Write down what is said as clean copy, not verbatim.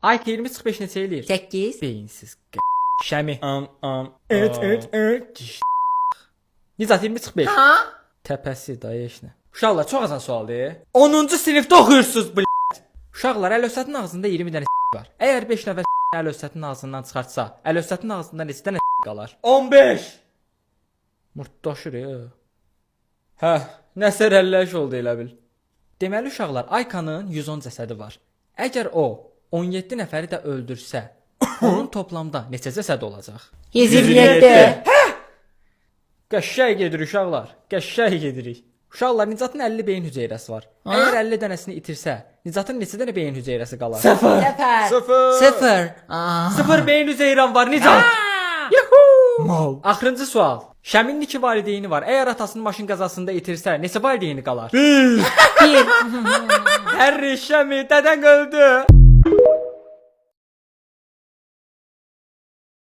IQ 20-45 neçə eləyir? 8. Beyinsiz Şəmi. Nizat 20-45. Ha? Təpəsi dayı eşnə. Uşaqlar çox asan sualdır. 10-cu sinifdə oxuyursunuz Uşaqlar Əlövsətin ağzında 20 dənə var. Əgər 5 nəfər Əlövsətin ağzından çıxartsa, Əlövsətin ağzında neçə dənə qalar? 15. Murtdaşır ya. Hə, nəsə rəlləş oldu elə bil. Deməli uşaqlar, Aykanın 110 cəsədi var. Əgər o 17 nəfəri də öldürsə, onun toplamda neçə cəsəd olacaq? 127. Qəşəng gedir uşaqlar. Qəşəng gedirik. Uşaqlar, Nicatın 50 beyin hüceyrəsi var. Əgər 50 dənəsini itirsə, Nicatın neçə dənə beyin hüceyrəsi qalar? 0. 0. 0 beyin hüceyrən var Nicat. Yuhu! Mal. Axırıncı sual. Şəmin 2 valideyni var. Əgər atasını maşın qəzasında itirsə, neçə valideyni qalar? 1. Hər Şəmi dədən öldü.